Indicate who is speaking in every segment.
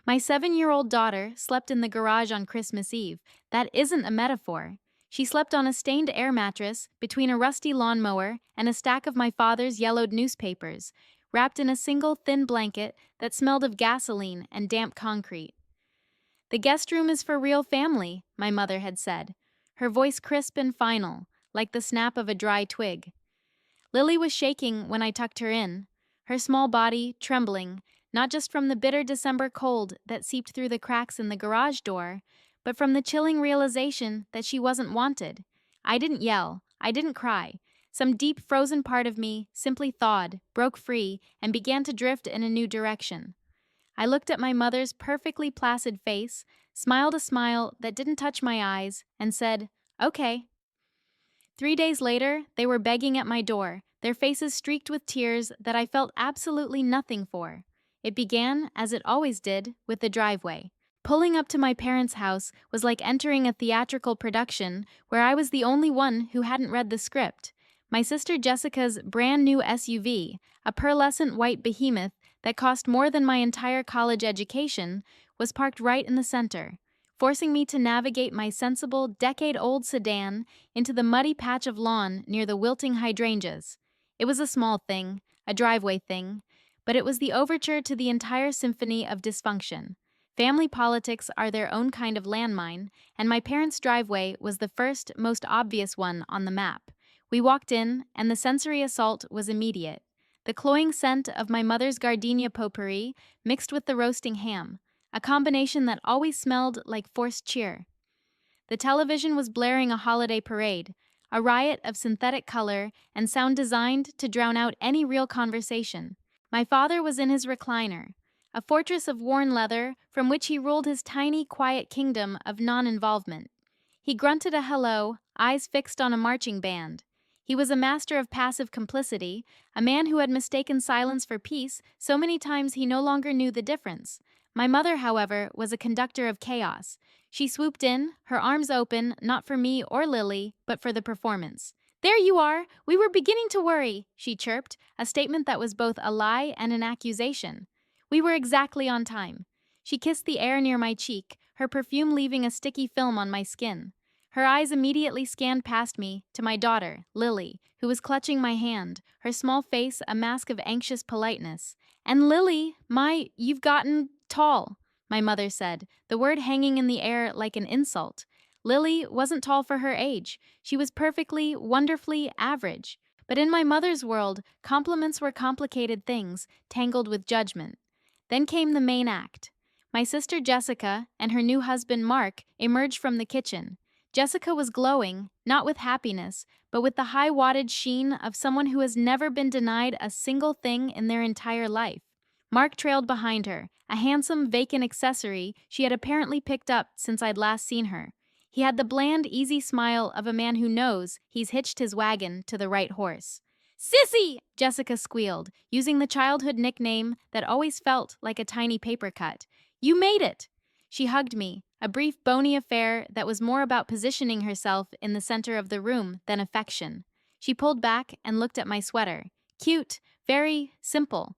Speaker 1: My 7-year-old daughter slept in the garage on Christmas Eve. That isn't a metaphor. She slept on a stained air mattress between a rusty lawnmower and a stack of my father's yellowed newspapers, wrapped in a single thin blanket that smelled of gasoline and damp concrete. "The guest room is for real family," my mother had said, her voice crisp and final, like the snap of a dry twig. Lily was shaking when I tucked her in, her small body trembling, not just from the bitter December cold that seeped through the cracks in the garage door, but from the chilling realization that she wasn't wanted. I didn't yell, I didn't cry. Some deep frozen part of me simply thawed, broke free, and began to drift in a new direction. I looked at my mother's perfectly placid face, smiled a smile that didn't touch my eyes, and said, "Okay." 3 days later, they were begging at my door, their faces streaked with tears that I felt absolutely nothing for. It began, as it always did, with the driveway. Pulling up to my parents' house was like entering a theatrical production where I was the only one who hadn't read the script. My sister Jessica's brand new SUV, a pearlescent white behemoth that cost more than my entire college education, was parked right in the center, forcing me to navigate my sensible, decade-old sedan into the muddy patch of lawn near the wilting hydrangeas. It was a small thing, a driveway thing, but it was the overture to the entire symphony of dysfunction. Family politics are their own kind of landmine, and my parents' driveway was the first, most obvious one on the map. We walked in, and the sensory assault was immediate. The cloying scent of my mother's gardenia potpourri mixed with the roasting ham, a combination that always smelled like forced cheer. The television was blaring a holiday parade, a riot of synthetic color and sound designed to drown out any real conversation. My father was in his recliner, a fortress of worn leather from which he ruled his tiny, quiet kingdom of non-involvement. He grunted a hello, eyes fixed on a marching band. He was a master of passive complicity, a man who had mistaken silence for peace so many times he no longer knew the difference. My mother, however, was a conductor of chaos. She swooped in, her arms open, not for me or Lily, but for the performance. "There you are! We were beginning to worry," she chirped, a statement that was both a lie and an accusation. We were exactly on time. She kissed the air near my cheek, her perfume leaving a sticky film on my skin. Her eyes immediately scanned past me to my daughter, Lily, who was clutching my hand, her small face a mask of anxious politeness. "And Lily, you've gotten tall," my mother said, the word hanging in the air like an insult. Lily wasn't tall for her age. She was perfectly, wonderfully average. But in my mother's world, compliments were complicated things, tangled with judgment. Then came the main act. My sister Jessica and her new husband Mark emerged from the kitchen. Jessica was glowing, not with happiness, but with the high-wattage sheen of someone who has never been denied a single thing in their entire life. Mark trailed behind her, a handsome, vacant accessory she had apparently picked up since I'd last seen her. He had the bland, easy smile of a man who knows he's hitched his wagon to the right horse. "Sissy!" Jessica squealed, using the childhood nickname that always felt like a tiny paper cut. "You made it!" She hugged me, a brief bony affair that was more about positioning herself in the center of the room than affection. She pulled back and looked at my sweater. Cute, very simple.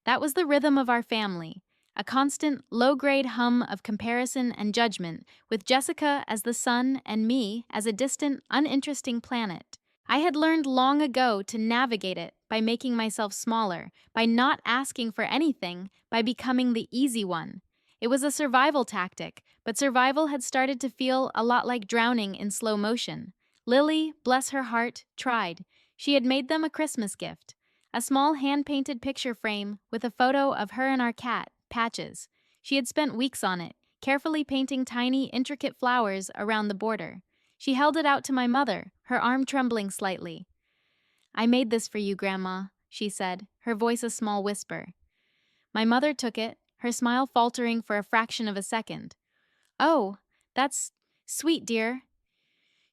Speaker 1: That was the rhythm of our family, a constant, low-grade hum of comparison and judgment, with Jessica as the sun and me as a distant, uninteresting planet. I had learned long ago to navigate it by making myself smaller, by not asking for anything, by becoming the easy one. It was a survival tactic, but survival had started to feel a lot like drowning in slow motion. Lily, bless her heart, tried. She had made them a Christmas gift. A small hand-painted picture frame with a photo of her and our cat, Patches. She had spent weeks on it, carefully painting tiny, intricate flowers around the border. She held it out to my mother, her arm trembling slightly. "I made this for you, Grandma," she said, her voice a small whisper. My mother took it, her smile faltering for a fraction of a second. "Oh, that's sweet, dear."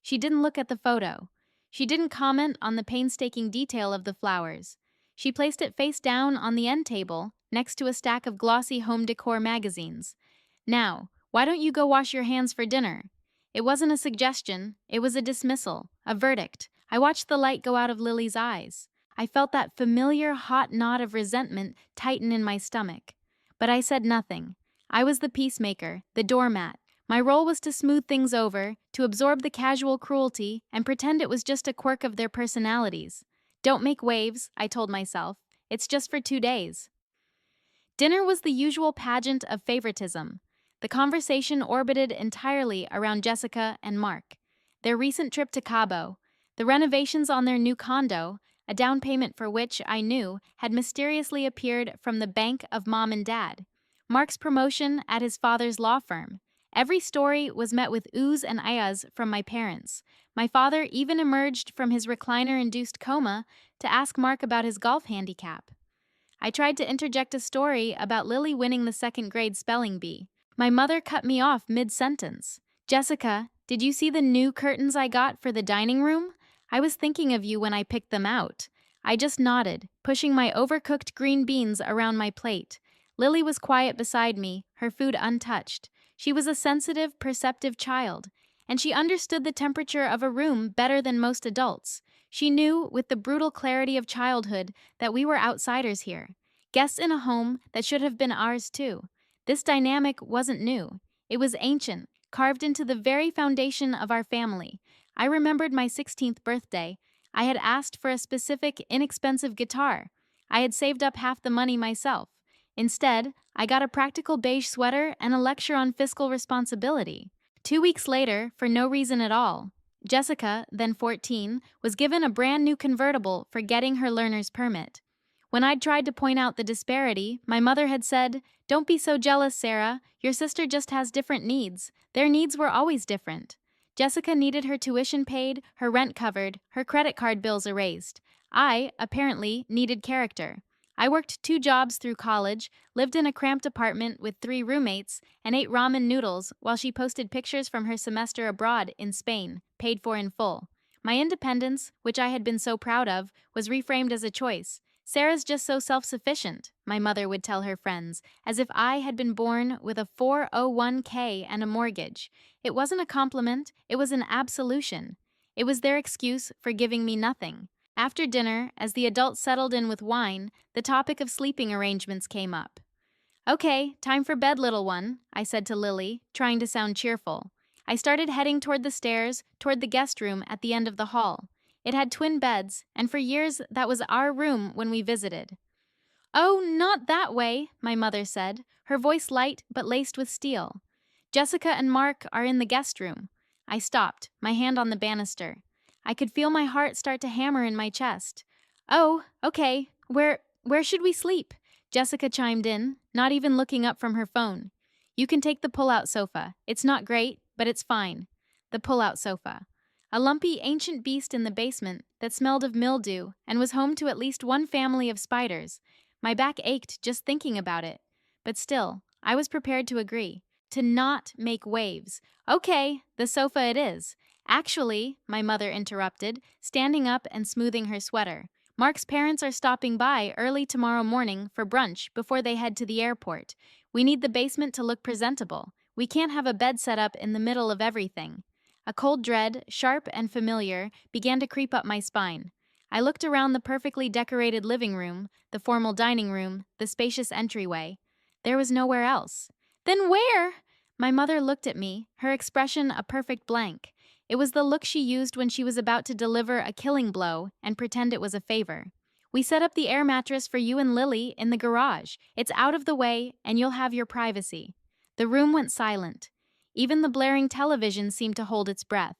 Speaker 1: She didn't look at the photo. She didn't comment on the painstaking detail of the flowers. She placed it face down on the end table, next to a stack of glossy home decor magazines. "Now, why don't you go wash your hands for dinner?" It wasn't a suggestion, it was a dismissal, a verdict. I watched the light go out of Lily's eyes. I felt that familiar hot knot of resentment tighten in my stomach. But I said nothing. I was the peacemaker, the doormat. My role was to smooth things over, to absorb the casual cruelty, and pretend it was just a quirk of their personalities. Don't make waves, I told myself. It's just for 2 days. Dinner was the usual pageant of favoritism. The conversation orbited entirely around Jessica and Mark. Their recent trip to Cabo, the renovations on their new condo, a down payment for which, I knew, had mysteriously appeared from the bank of mom and dad. Mark's promotion at his father's law firm. Every story was met with oohs and ayahs from my parents. My father even emerged from his recliner-induced coma to ask Mark about his golf handicap. I tried to interject a story about Lily winning the second grade spelling bee. My mother cut me off mid-sentence. Jessica, did you see the new curtains I got for the dining room? I was thinking of you when I picked them out. I just nodded, pushing my overcooked green beans around my plate. Lily was quiet beside me, her food untouched. She was a sensitive, perceptive child, and she understood the temperature of a room better than most adults. She knew, with the brutal clarity of childhood, that we were outsiders here, guests in a home that should have been ours too. This dynamic wasn't new. It was ancient, carved into the very foundation of our family. I remembered my 16th birthday. I had asked for a specific, inexpensive guitar. I had saved up half the money myself. Instead, I got a practical beige sweater and a lecture on fiscal responsibility. 2 weeks later, for no reason at all, Jessica, then 14, was given a brand new convertible for getting her learner's permit. When I'd tried to point out the disparity, my mother had said, "Don't be so jealous, Sarah. Your sister just has different needs. Their needs were always different." Jessica needed her tuition paid, her rent covered, her credit card bills erased. I, apparently, needed character. I worked 2 jobs through college, lived in a cramped apartment with 3 roommates, and ate ramen noodles while she posted pictures from her semester abroad in Spain, paid for in full. My independence, which I had been so proud of, was reframed as a choice. Sarah's just so self-sufficient, my mother would tell her friends, as if I had been born with a 401k and a mortgage. It wasn't a compliment, it was an absolution. It was their excuse for giving me nothing. After dinner, as the adults settled in with wine, the topic of sleeping arrangements came up. "Okay, time for bed, little one," I said to Lily, trying to sound cheerful. I started heading toward the stairs, toward the guest room at the end of the hall. It had twin beds, and for years that was our room when we visited. "Oh, not that way," my mother said, her voice light but laced with steel. "Jessica and Mark are in the guest room." I stopped, my hand on the banister. I could feel my heart start to hammer in my chest. "Oh, okay. Where should we sleep?" Jessica chimed in, not even looking up from her phone. "You can take the pull-out sofa. It's not great, but it's fine." The pull-out sofa. A lumpy, ancient beast in the basement that smelled of mildew and was home to at least one family of spiders. My back ached just thinking about it. But still, I was prepared to agree. To not make waves. "Okay, the sofa it is." "Actually," my mother interrupted, standing up and smoothing her sweater, "Mark's parents are stopping by early tomorrow morning for brunch before they head to the airport. We need the basement to look presentable. We can't have a bed set up in the middle of everything." A cold dread, sharp and familiar, began to creep up my spine. I looked around the perfectly decorated living room, the formal dining room, the spacious entryway. There was nowhere else. "Then where?" My mother looked at me, her expression a perfect blank. It was the look she used when she was about to deliver a killing blow and pretend it was a favor. "We set up the air mattress for you and Lily in the garage. It's out of the way, and you'll have your privacy." The room went silent. Even the blaring television seemed to hold its breath.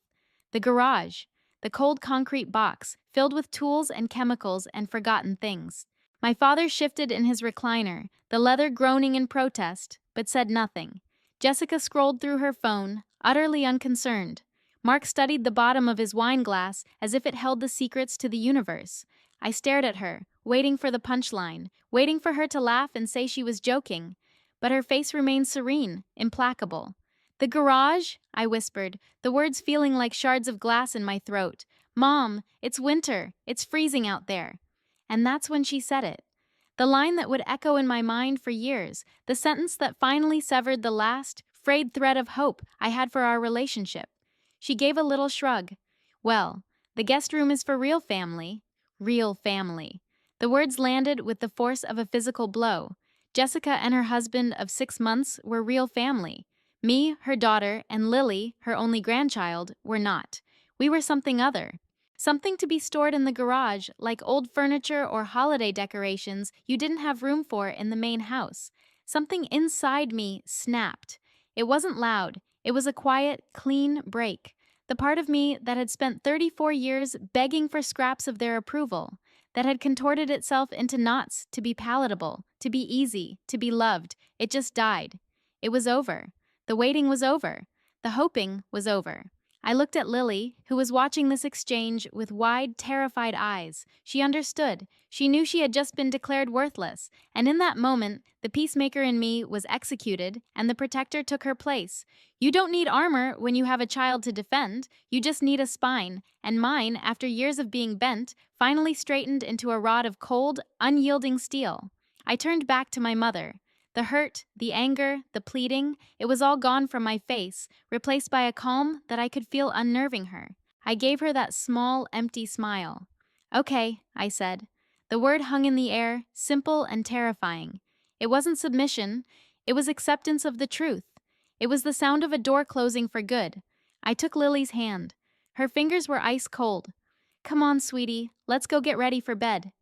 Speaker 1: The garage. The cold concrete box, filled with tools and chemicals and forgotten things. My father shifted in his recliner, the leather groaning in protest, but said nothing. Jessica scrolled through her phone, utterly unconcerned. Mark studied the bottom of his wine glass as if it held the secrets to the universe. I stared at her, waiting for the punchline, waiting for her to laugh and say she was joking. But her face remained serene, implacable. "The garage?" I whispered, the words feeling like shards of glass in my throat. "Mom, it's winter. It's freezing out there." And that's when she said it. The line that would echo in my mind for years, the sentence that finally severed the last, frayed thread of hope I had for our relationship. She gave a little shrug. "Well, the guest room is for real family." Real family. The words landed with the force of a physical blow. Jessica and her husband of 6 months were real family. Me, her daughter, and Lily, her only grandchild, were not. We were something other. Something to be stored in the garage, like old furniture or holiday decorations you didn't have room for in the main house. Something inside me snapped. It wasn't loud, it was a quiet, clean break. The part of me that had spent 34 years begging for scraps of their approval, that had contorted itself into knots to be palatable, to be easy, to be loved, it just died. It was over. The waiting was over. The hoping was over. I looked at Lily, who was watching this exchange with wide, terrified eyes. She understood. She knew she had just been declared worthless, and in that moment, the peacemaker in me was executed, and the protector took her place. You don't need armor when you have a child to defend, you just need a spine, and mine, after years of being bent, finally straightened into a rod of cold, unyielding steel. I turned back to my mother. The hurt, the anger, the pleading, it was all gone from my face, replaced by a calm that I could feel unnerving her. I gave her that small, empty smile. Okay, I said. The word hung in the air, simple and terrifying. It wasn't submission, it was acceptance of the truth. It was the sound of a door closing for good. I took Lily's hand. Her fingers were ice cold. Come on, sweetie, let's go get ready for bed.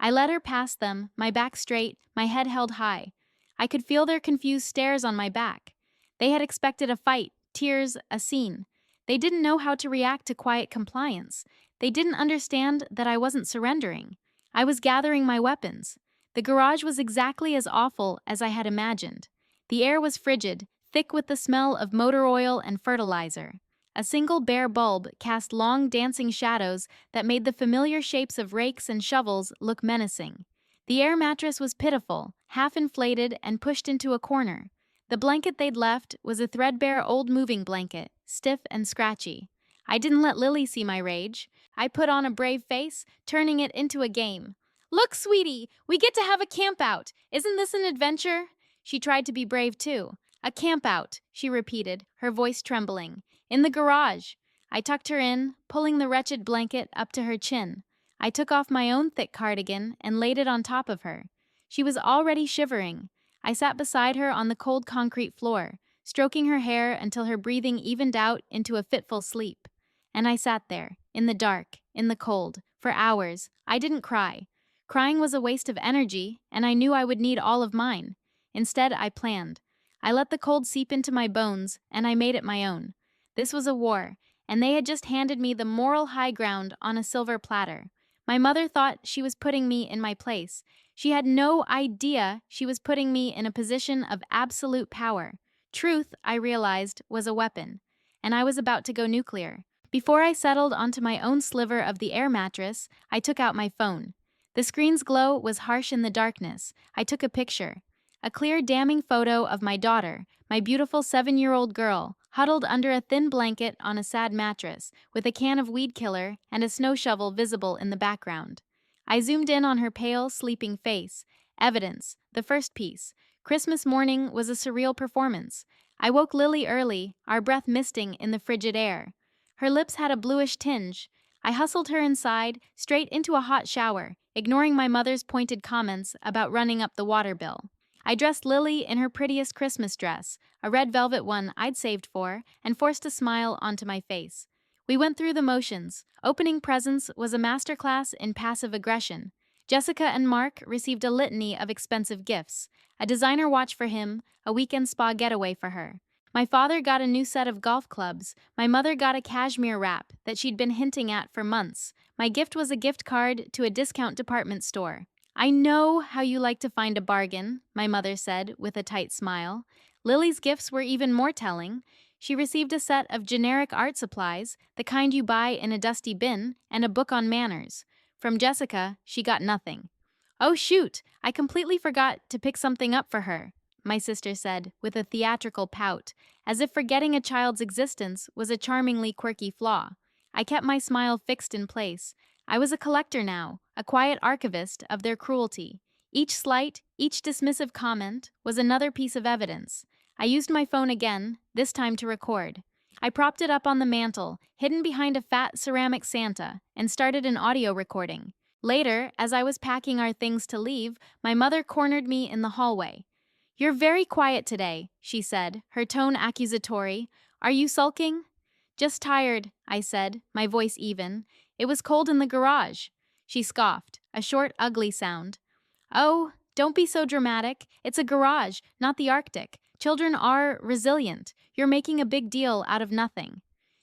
Speaker 1: I led her past them, my back straight, my head held high. I could feel their confused stares on my back. They had expected a fight, tears, a scene. They didn't know how to react to quiet compliance. They didn't understand that I wasn't surrendering. I was gathering my weapons. The garage was exactly as awful as I had imagined. The air was frigid, thick with the smell of motor oil and fertilizer. A single bare bulb cast long dancing shadows that made the familiar shapes of rakes and shovels look menacing. The air mattress was pitiful, half inflated and pushed into a corner. The blanket they'd left was a threadbare old moving blanket, stiff and scratchy. I didn't let Lily see my rage. I put on a brave face, turning it into a game. Look, sweetie, we get to have a camp out. Isn't this an adventure? She tried to be brave too. A camp out, she repeated, her voice trembling. In the garage. I tucked her in, pulling the wretched blanket up to her chin. I took off my own thick cardigan and laid it on top of her. She was already shivering. I sat beside her on the cold concrete floor, stroking her hair until her breathing evened out into a fitful sleep. And I sat there, in the dark, in the cold, for hours. I didn't cry. Crying was a waste of energy, and I knew I would need all of mine. Instead, I planned. I let the cold seep into my bones, and I made it my own. This was a war, and they had just handed me the moral high ground on a silver platter. My mother thought she was putting me in my place. She had no idea she was putting me in a position of absolute power. Truth, I realized, was a weapon, and I was about to go nuclear. Before I settled onto my own sliver of the air mattress, I took out my phone. The screen's glow was harsh in the darkness. I took a picture. A clear, damning photo of my daughter, my beautiful 7-year-old girl, huddled under a thin blanket on a sad mattress, with a can of weed killer and a snow shovel visible in the background. I zoomed in on her pale, sleeping face. Evidence, the first piece. Christmas morning was a surreal performance. I woke Lily early, our breath misting in the frigid air. Her lips had a bluish tinge. I hustled her inside, straight into a hot shower, ignoring my mother's pointed comments about running up the water bill. I dressed Lily in her prettiest Christmas dress, a red velvet one I'd saved for, and forced a smile onto my face. We went through the motions. Opening presents was a masterclass in passive aggression. Jessica and Mark received a litany of expensive gifts. A designer watch for him, a weekend spa getaway for her. My father got a new set of golf clubs. My mother got a cashmere wrap that she'd been hinting at for months. My gift was a gift card to a discount department store. I know how you like to find a bargain, my mother said with a tight smile. Lily's gifts were even more telling. She received a set of generic art supplies, the kind you buy in a dusty bin, and a book on manners. From Jessica, she got nothing. Oh shoot, I completely forgot to pick something up for her, my sister said with a theatrical pout, as if forgetting a child's existence was a charmingly quirky flaw. I kept my smile fixed in place. I was a collector now, a quiet archivist of their cruelty. Each slight, each dismissive comment was another piece of evidence. I used my phone again, this time to record. I propped it up on the mantel, hidden behind a fat ceramic Santa, and started an audio recording. Later, as I was packing our things to leave, my mother cornered me in the hallway. "You're very quiet today," she said, her tone accusatory. "Are you sulking?" "Just tired," I said, my voice even. "It was cold in the garage." She scoffed, a short, ugly sound. "Oh, don't be so dramatic. It's a garage, not the Arctic. Children are resilient. You're making a big deal out of nothing."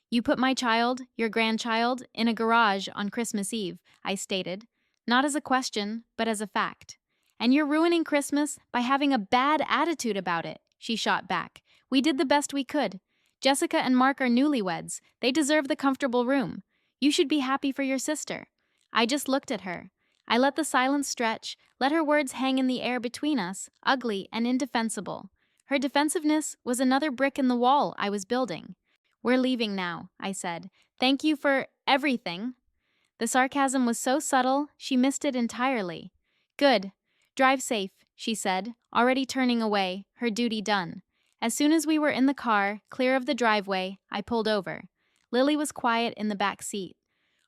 Speaker 1: "You put my child, your grandchild, in a garage on Christmas Eve," I stated, not as a question, but as a fact. "And you're ruining Christmas by having a bad attitude about it," she shot back. "We did the best we could. Jessica and Mark are newlyweds. They deserve the comfortable room. You should be happy for your sister." I just looked at her. I let the silence stretch, let her words hang in the air between us, ugly and indefensible. Her defensiveness was another brick in the wall I was building. "We're leaving now," I said. "Thank you for everything." The sarcasm was so subtle, she missed it entirely. "Good. Drive safe," she said, already turning away, her duty done. As soon as we were in the car, clear of the driveway, I pulled over. Lily was quiet in the back seat.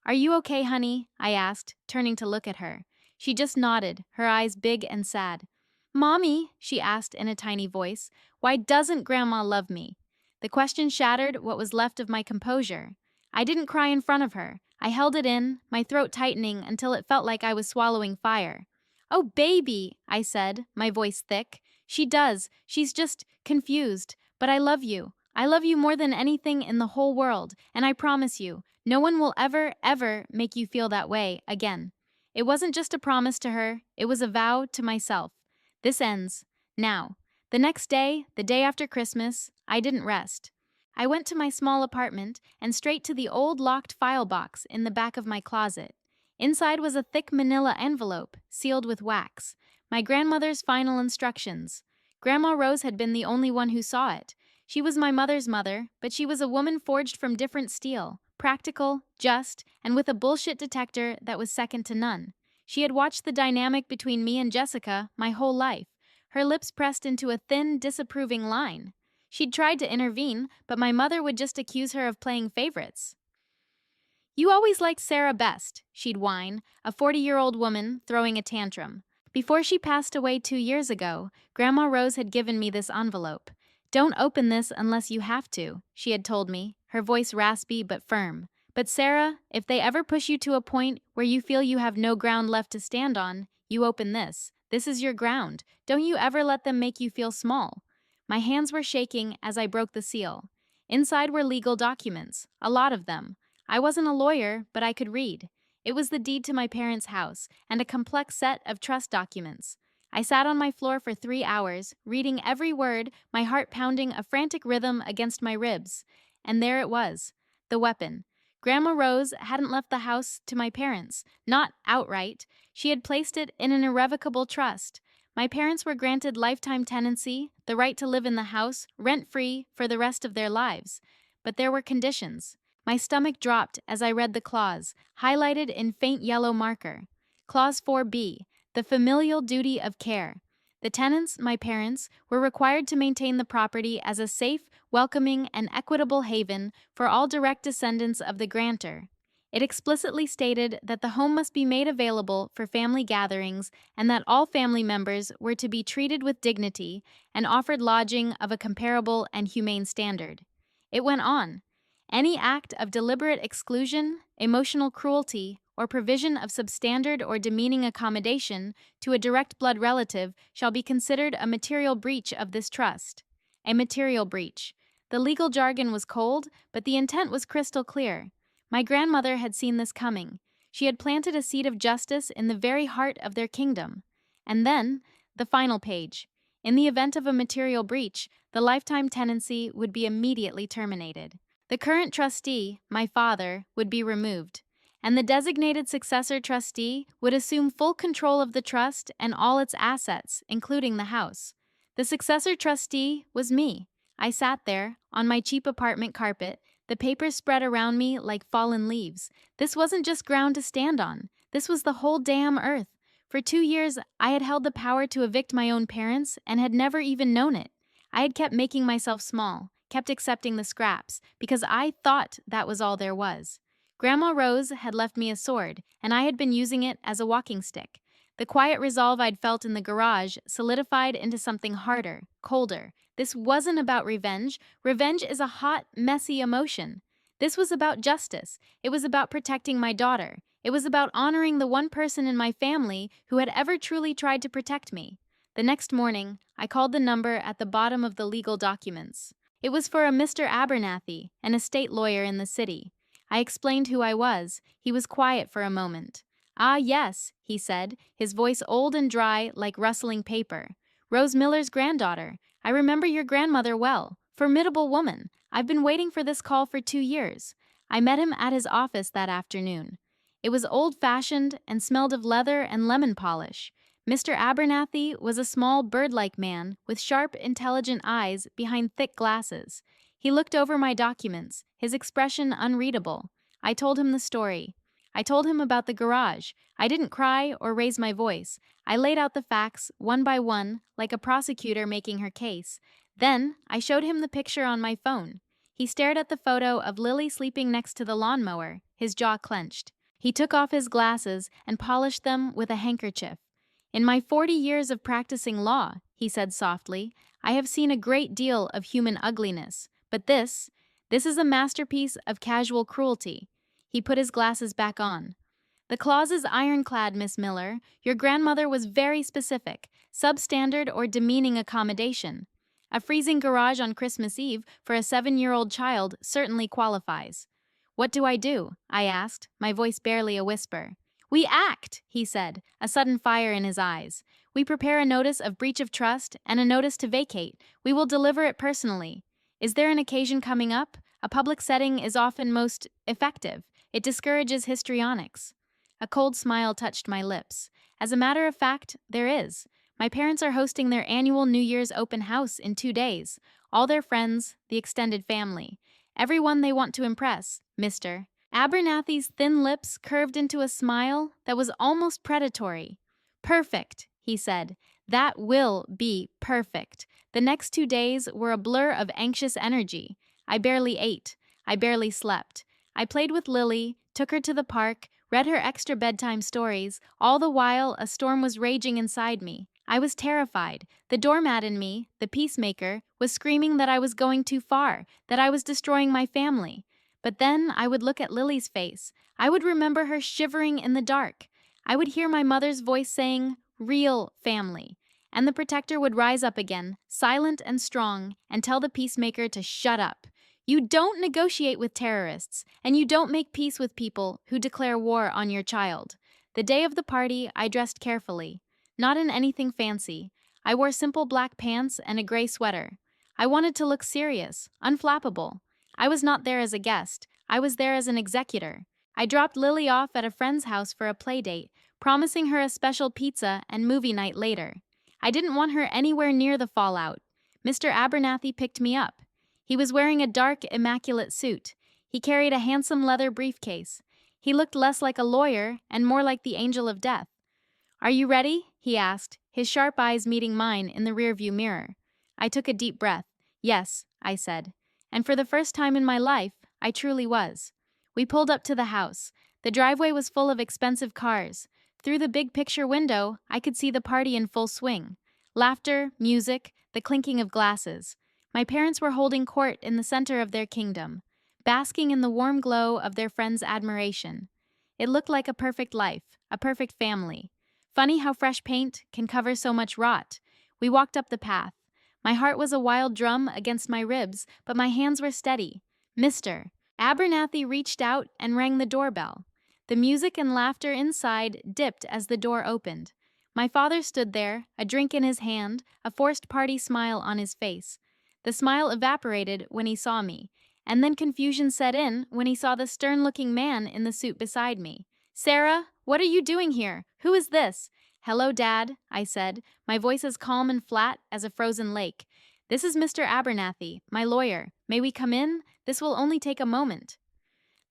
Speaker 1: "Are you okay, honey?" I asked, turning to look at her. She just nodded, her eyes big and sad. "Mommy," she asked in a tiny voice, "why doesn't Grandma love me?" The question shattered what was left of my composure. I didn't cry in front of her. I held it in, my throat tightening until it felt like I was swallowing fire. "Oh, baby," I said, my voice thick. "She does. She's just confused. But I love you. I love you more than anything in the whole world, and I promise you, no one will ever, ever make you feel that way again." It wasn't just a promise to her, it was a vow to myself. This ends. Now. The next day, the day after Christmas, I didn't rest. I went to my small apartment and straight to the old locked file box in the back of my closet. Inside was a thick manila envelope, sealed with wax. My grandmother's final instructions. Grandma Rose had been the only one who saw it. She was my mother's mother, but she was a woman forged from different steel, practical, just, and with a bullshit detector that was second to none. She had watched the dynamic between me and Jessica my whole life, her lips pressed into a thin, disapproving line. She'd tried to intervene, but my mother would just accuse her of playing favorites. "You always liked Sarah best," she'd whine, a 40-year-old woman throwing a tantrum. Before she passed away 2 years ago, Grandma Rose had given me this envelope. "Don't open this unless you have to," she had told me, her voice raspy but firm. "But Sarah, if they ever push you to a point where you feel you have no ground left to stand on, you open this. This is your ground. Don't you ever let them make you feel small." My hands were shaking as I broke the seal. Inside were legal documents, a lot of them. I wasn't a lawyer, but I could read. It was the deed to my parents' house and a complex set of trust documents. I sat on my floor for 3 hours, reading every word, my heart pounding a frantic rhythm against my ribs. And there it was, the weapon. Grandma Rose hadn't left the house to my parents, not outright. She had placed it in an irrevocable trust. My parents were granted lifetime tenancy, the right to live in the house, rent-free, for the rest of their lives. But there were conditions. My stomach dropped as I read the clause, highlighted in faint yellow marker. Clause 4B, the familial duty of care. The tenants, my parents, were required to maintain the property as a safe, welcoming, and equitable haven for all direct descendants of the grantor. It explicitly stated that the home must be made available for family gatherings and that all family members were to be treated with dignity and offered lodging of a comparable and humane standard. It went on. Any act of deliberate exclusion, emotional cruelty, or provision of substandard or demeaning accommodation to a direct blood relative shall be considered a material breach of this trust. A material breach. The legal jargon was cold, but the intent was crystal clear. My grandmother had seen this coming. She had planted a seed of justice in the very heart of their kingdom. And then, the final page. In the event of a material breach, the lifetime tenancy would be immediately terminated. The current trustee, my father, would be removed, and the designated successor trustee would assume full control of the trust and all its assets, including the house. The successor trustee was me. I sat there, on my cheap apartment carpet, the papers spread around me like fallen leaves. This wasn't just ground to stand on. This was the whole damn earth. For 2 years, I had held the power to evict my own parents and had never even known it. I had kept making myself small, kept accepting the scraps, because I thought that was all there was. Grandma Rose had left me a sword, and I had been using it as a walking stick. The quiet resolve I'd felt in the garage solidified into something harder, colder. This wasn't about revenge. Revenge is a hot, messy emotion. This was about justice. It was about protecting my daughter. It was about honoring the one person in my family who had ever truly tried to protect me. The next morning, I called the number at the bottom of the legal documents. It was for a Mr. Abernathy, an estate lawyer in the city. I explained who I was. He was quiet for a moment. "Ah, yes," he said, his voice old and dry like rustling paper. "Rose Miller's granddaughter. I remember your grandmother well. Formidable woman. I've been waiting for this call for 2 years." I met him at his office that afternoon. It was old-fashioned and smelled of leather and lemon polish. Mr. Abernathy was a small bird-like man with sharp, intelligent eyes behind thick glasses. He looked over my documents, his expression unreadable. I told him the story. I told him about the garage. I didn't cry or raise my voice. I laid out the facts, one by one, like a prosecutor making her case. Then, I showed him the picture on my phone. He stared at the photo of Lily sleeping next to the lawnmower, his jaw clenched. He took off his glasses and polished them with a handkerchief. "In my 40 years of practicing law," he said softly, "I have seen a great deal of human ugliness. But this is a masterpiece of casual cruelty." He put his glasses back on. "The clause is ironclad, Miss Miller. Your grandmother was very specific. Substandard or demeaning accommodation. A freezing garage on Christmas Eve for a 7-year-old child certainly qualifies." "What do?" I asked, my voice barely a whisper. "We act," he said, a sudden fire in his eyes. "We prepare a notice of breach of trust and a notice to vacate. We will deliver it personally. Is there an occasion coming up? A public setting is often most effective. It discourages histrionics." A cold smile touched my lips. "As a matter of fact, there is. My parents are hosting their annual New Year's open house in 2 days. All their friends, the extended family. Everyone they want to impress, Mr. Abernathy's thin lips curved into a smile that was almost predatory. "Perfect," he said. "That will be perfect." The next 2 days were a blur of anxious energy. I barely ate. I barely slept. I played with Lily, took her to the park, read her extra bedtime stories. All the while, a storm was raging inside me. I was terrified. The doormat in me, the peacemaker, was screaming that I was going too far, that I was destroying my family. But then I would look at Lily's face. I would remember her shivering in the dark. I would hear my mother's voice saying, "Real family." And the protector would rise up again, silent and strong, and tell the peacemaker to shut up. You don't negotiate with terrorists, and you don't make peace with people who declare war on your child. The day of the party, I dressed carefully. Not in anything fancy. I wore simple black pants and a gray sweater. I wanted to look serious, unflappable. I was not there as a guest. I was there as an executor. I dropped Lily off at a friend's house for a play date, promising her a special pizza and movie night later. I didn't want her anywhere near the fallout. Mr. Abernathy picked me up. He was wearing a dark, immaculate suit. He carried a handsome leather briefcase. He looked less like a lawyer and more like the angel of death. "Are you ready?" he asked, his sharp eyes meeting mine in the rearview mirror. I took a deep breath. "Yes," I said. And for the first time in my life, I truly was. We pulled up to the house. The driveway was full of expensive cars. Through the big picture window, I could see the party in full swing. Laughter, music, the clinking of glasses. My parents were holding court in the center of their kingdom, basking in the warm glow of their friends' admiration. It looked like a perfect life, a perfect family. Funny how fresh paint can cover so much rot. We walked up the path. My heart was a wild drum against my ribs, but my hands were steady. Mr. Abernathy reached out and rang the doorbell. The music and laughter inside dipped as the door opened. My father stood there, a drink in his hand, a forced party smile on his face. The smile evaporated when he saw me, and then confusion set in when he saw the stern-looking man in the suit beside me. "Sarah, what are you doing here? Who is this?" "Hello, Dad," I said, my voice as calm and flat as a frozen lake. "This is Mr. Abernathy, my lawyer. May we come in? This will only take a moment."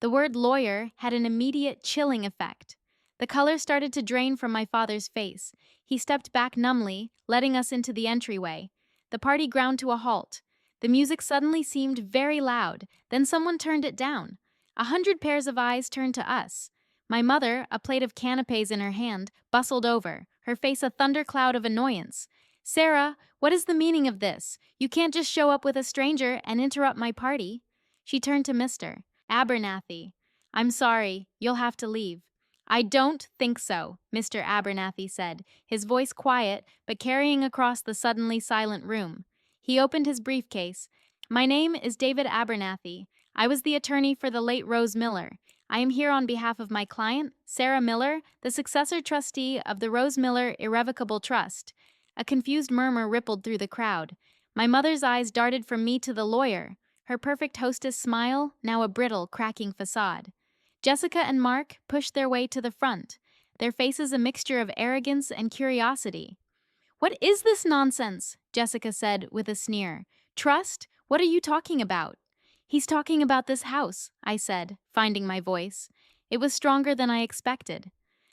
Speaker 1: The word lawyer had an immediate chilling effect. The color started to drain from my father's face. He stepped back numbly, letting us into the entryway. The party ground to a halt. The music suddenly seemed very loud, then someone turned it down. 100 pairs of eyes turned to us. My mother, a plate of canapes in her hand, bustled over, her face a thundercloud of annoyance. Sarah, what is the meaning of this? You can't just show up with a stranger and interrupt my party. She turned to Mr. Abernathy. I'm sorry, you'll have to leave. I don't think so, Mr. Abernathy said, his voice quiet but carrying across the suddenly silent room. He opened his briefcase. My name is David Abernathy. I was the attorney for the late Rose Miller. I am here on behalf of my client, Sarah Miller, the successor trustee of the Rose Miller Irrevocable Trust. A confused murmur rippled through the crowd. My mother's eyes darted from me to the lawyer, her perfect hostess smile now a brittle, cracking facade. Jessica and Mark pushed their way to the front, their faces a mixture of arrogance and curiosity. What is this nonsense? Jessica said with a sneer. Trust? What are you talking about? He's talking about this house, I said, finding my voice. It was stronger than I expected.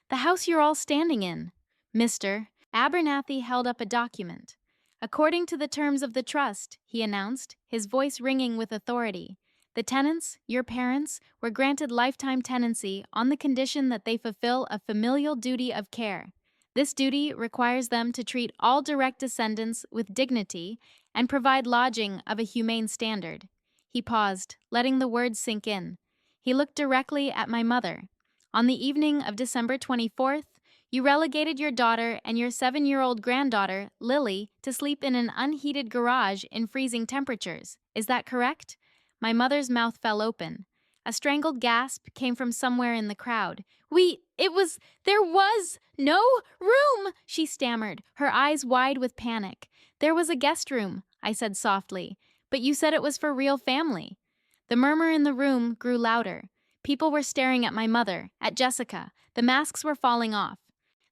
Speaker 1: The house you're all standing in. Mr. Abernathy held up a document. According to the terms of the trust, he announced, his voice ringing with authority, the tenants, your parents, were granted lifetime tenancy on the condition that they fulfill a familial duty of care. This duty requires them to treat all direct descendants with dignity and provide lodging of a humane standard. He paused, letting the words sink in. He looked directly at my mother. On the evening of December 24th, you relegated your daughter and your 7-year-old granddaughter, Lily, to sleep in an unheated garage in freezing temperatures. Is that correct? My mother's mouth fell open. A strangled gasp came from somewhere in the crowd. There was no room, she stammered, her eyes wide with panic. There was a guest room, I said softly, but you said it was for real family. The murmur in the room grew louder. People were staring at my mother, at Jessica. The masks were falling off.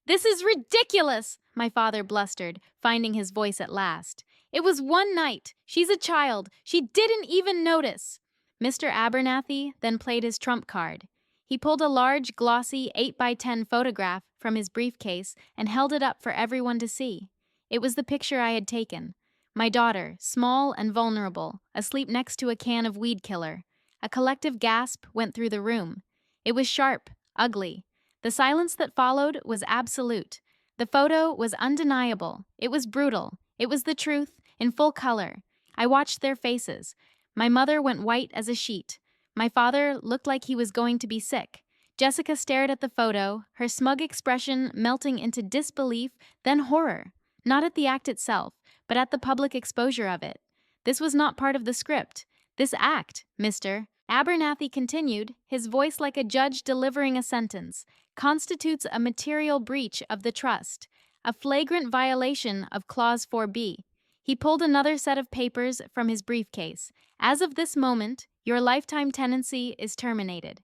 Speaker 1: This is ridiculous, my father blustered, finding his voice at last. It was one night. She's a child. She didn't even notice. Mr. Abernathy then played his trump card. He pulled a large, glossy 8x10 photograph from his briefcase and held it up for everyone to see. It was the picture I had taken. My daughter, small and vulnerable, asleep next to a can of weed killer. A collective gasp went through the room. It was sharp, ugly. The silence that followed was absolute. The photo was undeniable. It was brutal. It was the truth, in full color. I watched their faces. My mother went white as a sheet. My father looked like he was going to be sick. Jessica stared at the photo, her smug expression melting into disbelief, then horror. Not at the act itself, but at the public exposure of it. This was not part of the script. This act, Mr. Abernathy continued, his voice like a judge delivering a sentence, constitutes a material breach of the trust, a flagrant violation of Clause 4B. He pulled another set of papers from his briefcase. As of this moment, your lifetime tenancy is terminated.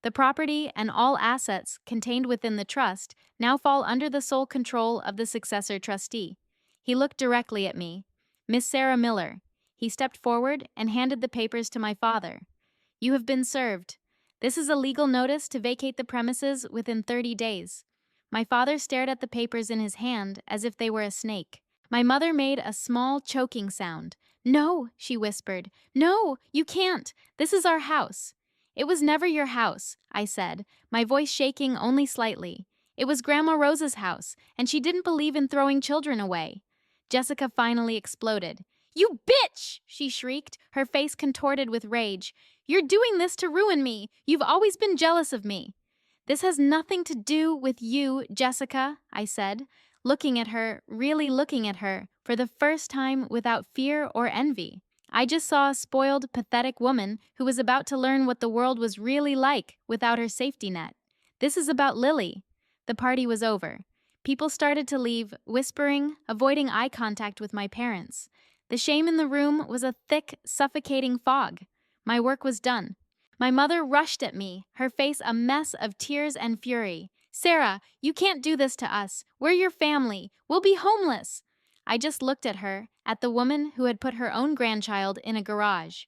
Speaker 1: The property and all assets contained within the trust now fall under the sole control of the successor trustee. He looked directly at me. Miss Sarah Miller. He stepped forward and handed the papers to my father. You have been served. This is a legal notice to vacate the premises within 30 days. My father stared at the papers in his hand as if they were a snake. My mother made a small, choking sound. No, she whispered. No, you can't. This is our house. It was never your house, I said, my voice shaking only slightly. It was Grandma Rosa's house, and she didn't believe in throwing children away. Jessica finally exploded. You bitch! She shrieked, her face contorted with rage. You're doing this to ruin me. You've always been jealous of me. This has nothing to do with you, Jessica, I said, looking at her, really looking at her, for the first time without fear or envy. I just saw a spoiled, pathetic woman who was about to learn what the world was really like without her safety net. This is about Lily. The party was over. People started to leave, whispering, avoiding eye contact with my parents. The shame in the room was a thick, suffocating fog. My work was done. My mother rushed at me, her face a mess of tears and fury. Sarah, you can't do this to us. We're your family. We'll be homeless. I just looked at her, at the woman who had put her own grandchild in a garage.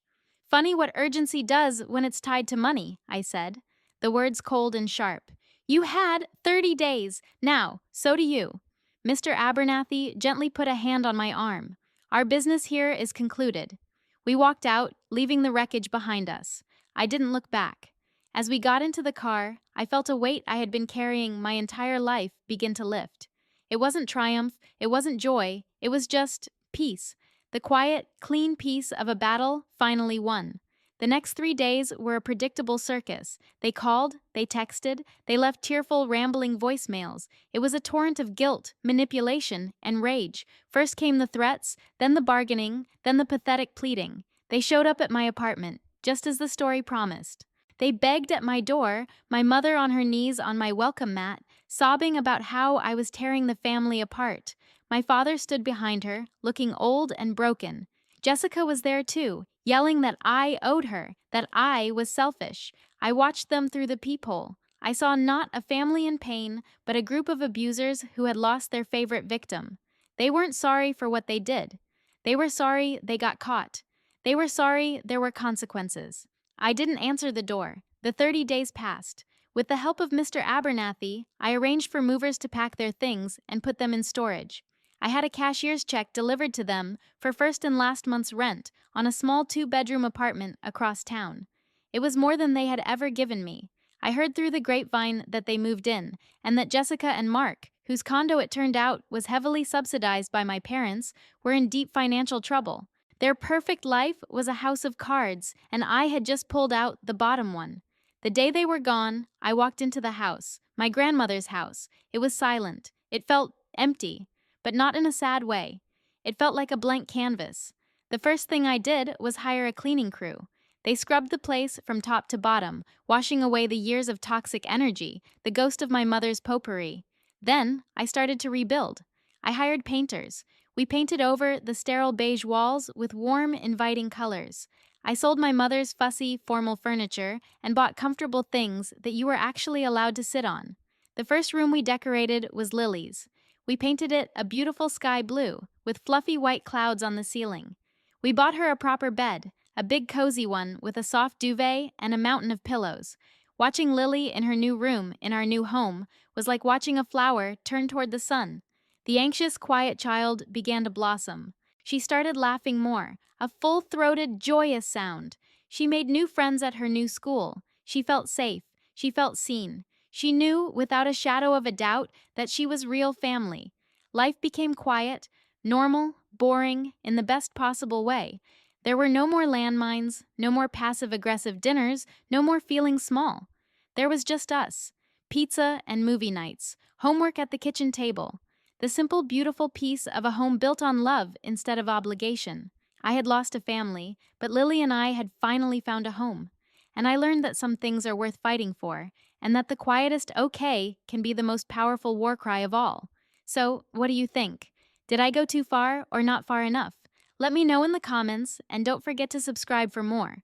Speaker 1: Funny what urgency does when it's tied to money, I said, the words cold and sharp. You had 30 days. Now, so do you. Mr. Abernathy gently put a hand on my arm. Our business here is concluded. We walked out, leaving the wreckage behind us. I didn't look back. As we got into the car, I felt a weight I had been carrying my entire life begin to lift. It wasn't triumph, it wasn't joy, it was just peace. The quiet, clean peace of a battle finally won. The next 3 days were a predictable circus. They called, they texted, they left tearful, rambling voicemails. It was a torrent of guilt, manipulation, and rage. First came the threats, then the bargaining, then the pathetic pleading. They showed up at my apartment, just as the story promised. They begged at my door, my mother on her knees on my welcome mat, sobbing about how I was tearing the family apart. My father stood behind her, looking old and broken. Jessica was there too, yelling that I owed her, that I was selfish. I watched them through the peephole. I saw not a family in pain, but a group of abusers who had lost their favorite victim. They weren't sorry for what they did. They were sorry they got caught. They were sorry there were consequences. I didn't answer the door. The 30 days passed. With the help of Mr. Abernathy, I arranged for movers to pack their things and put them in storage. I had a cashier's check delivered to them for first and last month's rent on a small 2-bedroom apartment across town. It was more than they had ever given me. I heard through the grapevine that they moved in, and that Jessica and Mark, whose condo it turned out was heavily subsidized by my parents, were in deep financial trouble. Their perfect life was a house of cards, and I had just pulled out the bottom one. The day they were gone, I walked into the house, my grandmother's house. It was silent. It felt empty, but not in a sad way. It felt like a blank canvas. The first thing I did was hire a cleaning crew. They scrubbed the place from top to bottom, washing away the years of toxic energy, the ghost of my mother's potpourri. Then I started to rebuild. I hired painters. We painted over the sterile beige walls with warm, inviting colors. I sold my mother's fussy, formal furniture and bought comfortable things that you were actually allowed to sit on. The first room we decorated was Lily's. We painted it a beautiful sky blue, with fluffy white clouds on the ceiling. We bought her a proper bed, a big cozy one with a soft duvet and a mountain of pillows. Watching Lily in her new room, in our new home, was like watching a flower turn toward the sun. The anxious, quiet child began to blossom. She started laughing more, a full-throated, joyous sound. She made new friends at her new school. She felt safe. She felt seen. She knew, without a shadow of a doubt, that she was real family. Life became quiet, normal, boring, in the best possible way. There were no more landmines, no more passive-aggressive dinners, no more feeling small. There was just us. Pizza and movie nights, homework at the kitchen table. The simple, beautiful peace of a home built on love instead of obligation. I had lost a family, but Lily and I had finally found a home. And I learned that some things are worth fighting for, and that the quietest okay can be the most powerful war cry of all. So, what do you think? Did I go too far or not far enough? Let me know in the comments, and don't forget to subscribe for more.